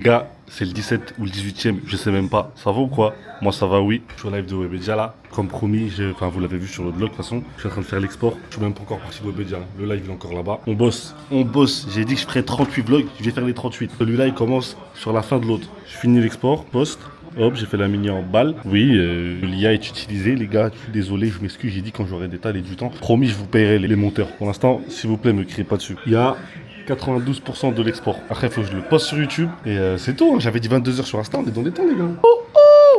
Gars, c'est le 17 ou le 18ème, je sais même pas. Ça va ou quoi? Moi ça va, oui. Je suis au live de Webedia là. Comme promis, vous l'avez vu sur le vlog de toute façon. Je suis en train de faire l'export. Je suis même pas encore parti de Webedia. Le live il est encore là-bas. On bosse, on bosse. J'ai dit que je ferais 38 vlogs, je vais faire les 38. Celui-là il commence sur la fin de l'autre. Je finis l'export, poste. Hop, j'ai fait la mini en balle. Oui, l'IA est utilisée, les gars. Je suis désolé, je m'excuse. J'ai dit quand j'aurai des tas et du temps. Promis, je vous paierai les monteurs. Pour l'instant, s'il vous plaît, me criez pas dessus. Il y a 92% de l'export. Après, il faut que je le poste sur YouTube. Et c'est tout. Hein. J'avais dit 22h sur Insta. On est dans les temps, les gars.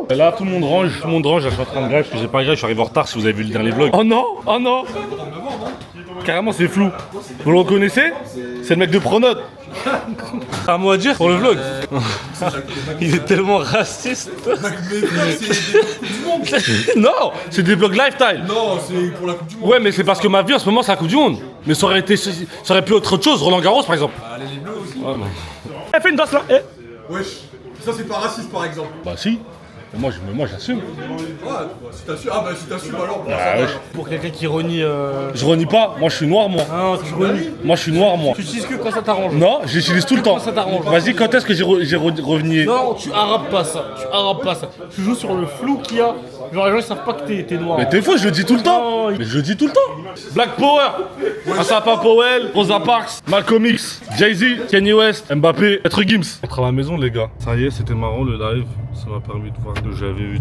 Et là, tout le monde range. Tout le monde range. Là, je suis en train de grève parce que j'ai pas grève. Je suis arrivé en retard si vous avez vu le dernier vlog. Oh non! Oh non! Carrément, c'est flou. Vous le reconnaissez? C'est le mec de Pronote. Un mot à dire pour le vlog. Il est tellement raciste. Non, c'est des vlogs lifestyle. Non, c'est pour la Coupe du Monde. Ouais, mais c'est parce que ma vie en ce moment c'est la Coupe du Monde. Mais ça aurait pu être autre chose, Roland Garros par exemple. Allez, les bleus aussi. Ouais, mais... fais une danse là. Wesh, ça c'est pas raciste par exemple. Bah si. Moi j'assume. Ouais, bah, si t'assumes, si t'assumes alors. Pour quelqu'un qui renie. Je renie pas, moi je suis noir moi. Ah, tu renies. Moi je suis noir moi. Tu utilises que quand ça t'arrange. Non, j'utilise tout le temps. Ça t'arrange. Vas-y, quand est-ce que j'ai revenu? Non, tu arabes pas ça. Tu arabes pas ça. Tu joues sur le flou qu'il y a. Genre les gens ils savent pas que t'es noir. Mais t'es faux, je le dis tout le temps. Non, Mais je le dis tout le temps. Black Power, Asapa Powell, Rosa Parks, Malcolm X, Jay-Z, Kanye West, Mbappé, Maître Gims. Entre à la maison les gars. Ça y est, c'était marrant le live. Ça m'a permis de voir que j'avais vu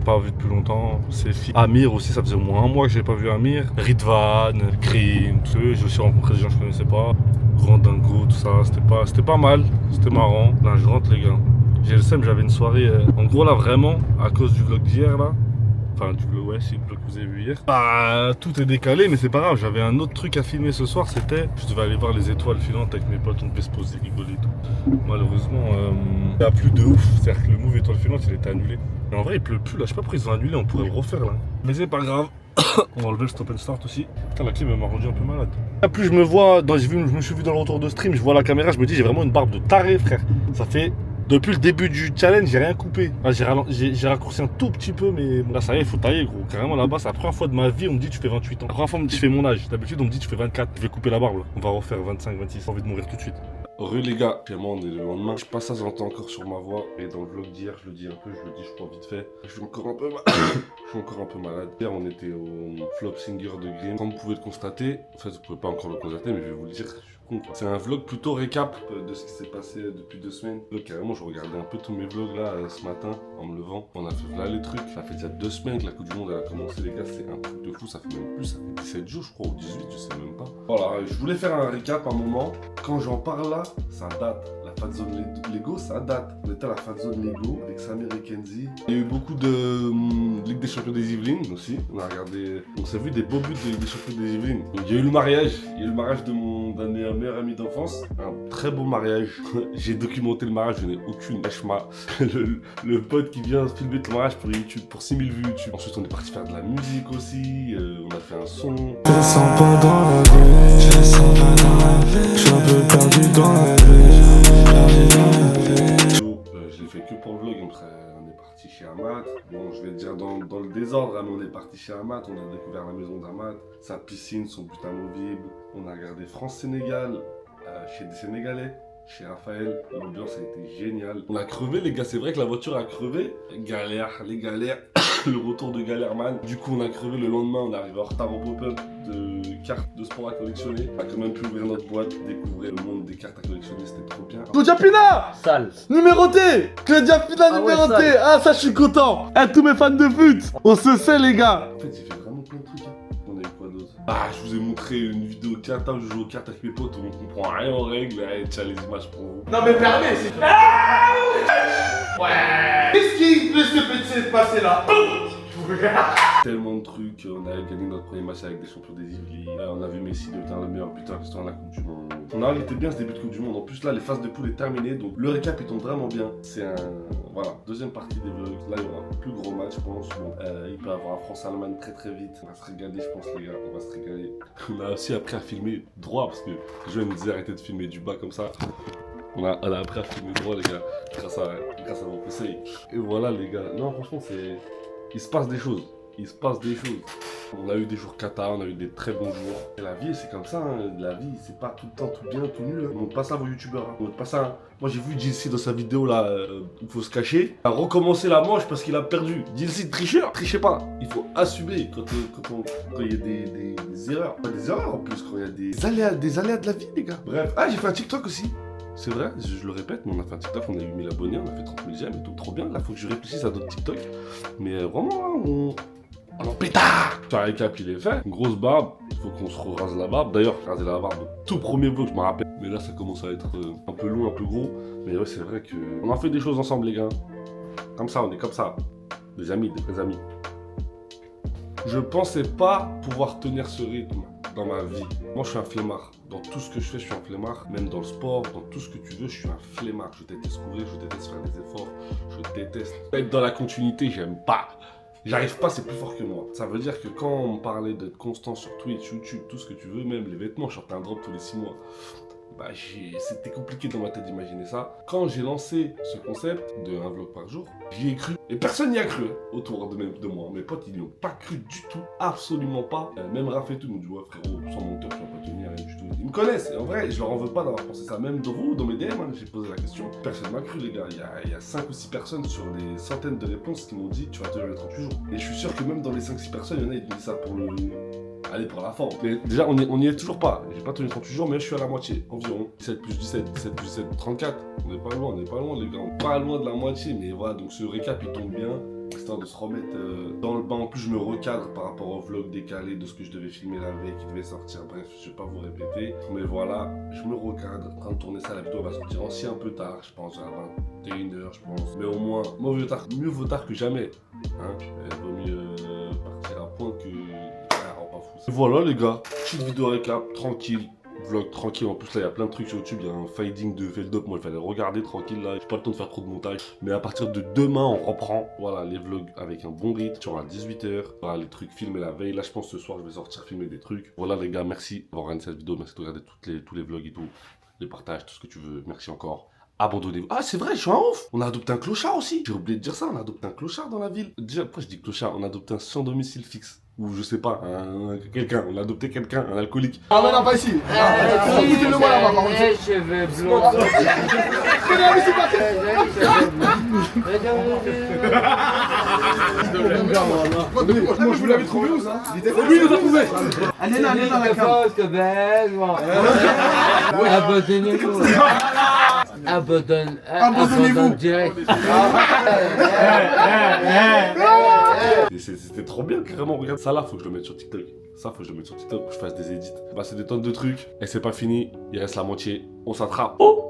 pas vu depuis longtemps. C'est Amir aussi, ça faisait au moins un mois que j'avais pas vu Amir. Ridvan, Green, tout ça. J'ai aussi rencontré des gens que je connaissais pas. Grand Dingo, tout ça. C'était pas mal. C'était marrant. Là je rentre les gars. J'ai le seum, j'avais une soirée. En gros là vraiment, à cause du vlog d'hier là. Enfin, du vlog, ouais, c'est le vlog que vous avez vu hier. Bah, tout est décalé, mais c'est pas grave. J'avais un autre truc à filmer ce soir, c'était... Je devais aller voir les étoiles filantes avec mes potes, on devait se poser, rigoler et tout. Malheureusement, il n'y a plus de ouf. C'est-à-dire que le move étoile filante, il était annulé. Mais en vrai, il pleut plus, là. Je sais pas pourquoi ils ont annulé, on pourrait le refaire, là. Mais c'est pas grave. On va enlever le stop and start aussi. Putain, la clim, elle m'a rendu un peu malade. Là, plus je me vois, je me suis vu dans le retour de stream, je vois la caméra, je me dis, j'ai vraiment une barbe de taré, frère. Ça fait... Depuis le début du challenge, j'ai rien coupé. J'ai raccourci un tout petit peu, mais là, ça y est, il faut tailler, gros. Carrément, là-bas, c'est la première fois de ma vie, on me dit tu fais 28 ans. La première fois, on me dit je fais mon âge. D'habitude, on me dit tu fais 24. Je vais couper la barbe, là. On va refaire 25, 26. J'ai envie de mourir tout de suite. Heureux les gars, moi on est le lendemain. Je passe ça, j'entends encore sur ma voix. Et dans le vlog d'hier, je le dis un peu, je le dis, je crois vite fait. Je suis encore un peu je suis encore un peu malade. Hier, on était au flop singer de Grimm. Comme vous pouvez le constater, en fait, vous pouvez pas encore le constater, mais je vais vous le dire. C'est un vlog plutôt récap de ce qui s'est passé depuis 2 semaines. Donc, carrément, je regardais un peu tous mes vlogs là ce matin en me levant. On a fait là les trucs. Ça fait déjà 2 semaines que la Coupe du Monde elle a commencé, les gars. C'est un truc de fou. Ça fait même plus. Ça fait 17 jours, je crois, ou 18, je sais même pas. Voilà, je voulais faire un récap un moment. Quand j'en parle là, ça date. La fan zone Lego, ça date. On était à la fan zone Lego avec Samir et Kenzie. Il y a eu beaucoup de Ligue des Champions des Yvelines aussi. On a regardé. On s'est vu des beaux buts de Ligue des Champions des Yvelines. Donc, il y a eu le mariage. Il y a eu le mariage de d'un meilleur ami d'enfance. Un très beau mariage. J'ai documenté le mariage, je n'ai aucune chma. Le pote qui vient filmer le mariage pour YouTube, pour 6000 vues YouTube. Ensuite, on est parti faire de la musique aussi. On a fait un son. Je le sens pas dans la vie, je le sens pas dans la vie. Je suis un peu perdu dans la vie, Je l'ai fait que pour le vlog. Après, on est parti chez Amat. Bon, je vais te dire dans le désordre, mais on est parti chez Amat. On a découvert la maison d'Amat, sa piscine, son but amovible. On a regardé France-Sénégal. Chez des Sénégalais, chez Raphaël, l'ambiance a été géniale. On a crevé les gars, c'est vrai que la voiture a crevé. Galère, les galères, le retour de Galèrman. Du coup on a crevé le lendemain, on est arrivé en retard au pop-up de cartes de sport à collectionner. On a quand même pu ouvrir notre boîte, découvrir le monde des cartes à collectionner, c'était trop bien. Claudia Pina Sale. numéroté. Claudia Pina Ah ouais, numéroté. sale. Ah ça je suis content. À tous mes fans de foot, on se sait les gars. En fait j'ai fait vraiment plein de trucs. On a eu quoi d'autre? Ah, je vous ai montré une vidéo de cartes, je joue aux cartes avec mes potes, on comprend rien aux règles, allez, tiens les images pour vous. Non mais permets, c'est... Ouais. Qu'est-ce qui peut se passer là? Tellement de trucs, on a gagné notre premier match avec des champions des Yvelines, on a vu Messi devenir le meilleur buteur de l'histoire de la Coupe du Monde. Non, il était bien ce début de Coupe du Monde, en plus là les phases de poule est terminées, donc le récap il tombe vraiment bien. C'est un... voilà, deuxième partie des vlogs, là il y aura un plus gros match je pense, bon, il peut y avoir un France-Allemagne très très vite, on va se régaler je pense les gars, on va se régaler. On a aussi appris à filmer droit, parce que les gens me disaient arrêtez de filmer du bas comme ça. On a appris à filmer droit les gars, grâce à mon conseil. Et voilà les gars, non franchement c'est... Il se passe des choses. il se passe des choses. On a eu des jours cata, on a eu des très bons jours. Et la vie, c'est comme ça, hein. La vie, c'est pas tout le temps tout bien, tout nul. On montre pas ça à vos youtubeurs. On montre pas ça. Hein. Moi, j'ai vu JC dans sa vidéo là, il faut se cacher. Il a recommencé la manche parce qu'il a perdu. JC, tricheur, trichez pas. Il faut assumer quand il y a des erreurs. Pas des erreurs en plus, quand il y a des aléas de la vie, les gars. Bref, j'ai fait un TikTok aussi. C'est vrai, je le répète, mais on a fait un TikTok, on a eu 1000 abonnés, on a fait 30 000 j'aime et tout, trop bien. Là, faut que je réfléchisse à d'autres TikTok. Mais vraiment, on en pétard. Sur un récap, il est fait. Une grosse barbe, il faut qu'on se rase la barbe. D'ailleurs, raser la barbe, tout premier vlog, je me rappelle. Mais là, ça commence à être un peu long, un peu gros. Mais ouais, c'est vrai qu'on a fait des choses ensemble, les gars. Comme ça, on est comme ça. Des amis, des vrais amis. Je pensais pas pouvoir tenir ce rythme dans ma vie. Moi, je suis un flemmard. Dans tout ce que je fais, je suis un flemmard. Même dans le sport, dans tout ce que tu veux, je suis un flemmard. Je déteste courir, je déteste faire des efforts. Je déteste être dans la continuité, j'aime pas. J'arrive pas, c'est plus fort que moi. Ça veut dire que quand on me parlait d'être constant sur Twitch, YouTube, tout ce que tu veux, même les vêtements, je sortais un drop tous les 6 mois. Bah, c'était compliqué dans ma tête d'imaginer ça. Quand j'ai lancé ce concept de un vlog par jour, j'y ai cru. Et personne n'y a cru autour de moi. Mes potes, ils n'y ont pas cru du tout. Absolument pas. Même Raph et tout, ils m'ont dit, ouais frérot, sans monteur, tu vas pas tenir, rien du tout. Ils me connaissent. Et en vrai, je leur en veux pas d'avoir pensé ça. Même de vous, dans mes DM, hein, j'ai posé la question. Personne m'a cru, les gars. Il y a 5 ou 6 personnes sur des centaines de réponses qui m'ont dit, tu vas tenir les 38 jours. Et je suis sûr que même dans les 5-6 personnes, il y en a, ils disent ça pour le... Allez, pour la forme. Mais déjà, on n'y est toujours pas. J'ai pas tenu 38 jours, mais je suis à la moitié, environ. 17 plus 17, 17 plus 17, 34. On n'est pas loin, les gars. On est pas loin de la moitié, mais voilà, donc ce récap, il tombe bien. Histoire de se remettre dans le bain. En plus, je me recadre par rapport au vlog décalé de ce que je devais filmer la veille, qui devait sortir. Bref, je vais pas vous répéter. Mais voilà, je me recadre. En train de tourner ça, la vidéo va sortir aussi un peu tard, je pense, à 21h, je pense. Mais au moins, mieux vaut tard que jamais. Hein, vaut mieux partir à point que... Et voilà les gars, petite vidéo récap, tranquille, vlog tranquille. En plus là il y a plein de trucs sur YouTube, il y a un fading de Veldop, moi il fallait regarder tranquille là, j'ai pas le temps de faire trop de montage. Mais à partir de demain on reprend, voilà les vlogs avec un bon rythme, sur à 18h, voilà les trucs filmés la veille. Là je pense ce soir je vais sortir filmer des trucs. Voilà les gars, merci d'avoir regardé cette vidéo, merci de regarder tous les vlogs et tout, les partages, tout ce que tu veux, merci encore. Abandonnez-vous. Ah c'est vrai, je suis un ouf. On a adopté un clochard aussi. J'ai oublié de dire ça, on a adopté un clochard dans la ville. Déjà, pourquoi je dis clochard? On a adopté un sans domicile fixe. Ou je sais pas, quelqu'un. On a adopté quelqu'un, un alcoolique. Ah mais non, pas ici. Écoutez-le moi là-bas, par contre. Cheveux blonds. Moi je vous l'avais trouvé où ça? Lui il nous a trouvé. Allez là, la cam. Abandonnez-vous. Abandonnez-vous direct. C'était trop bien, carrément. Regarde, ça là, faut que je le mette sur TikTok. Ça, faut que je le mette sur TikTok, que je fasse des edits. Bah, c'est des tonnes de trucs. Et c'est pas fini, il reste la moitié. On s'attrape. Oh!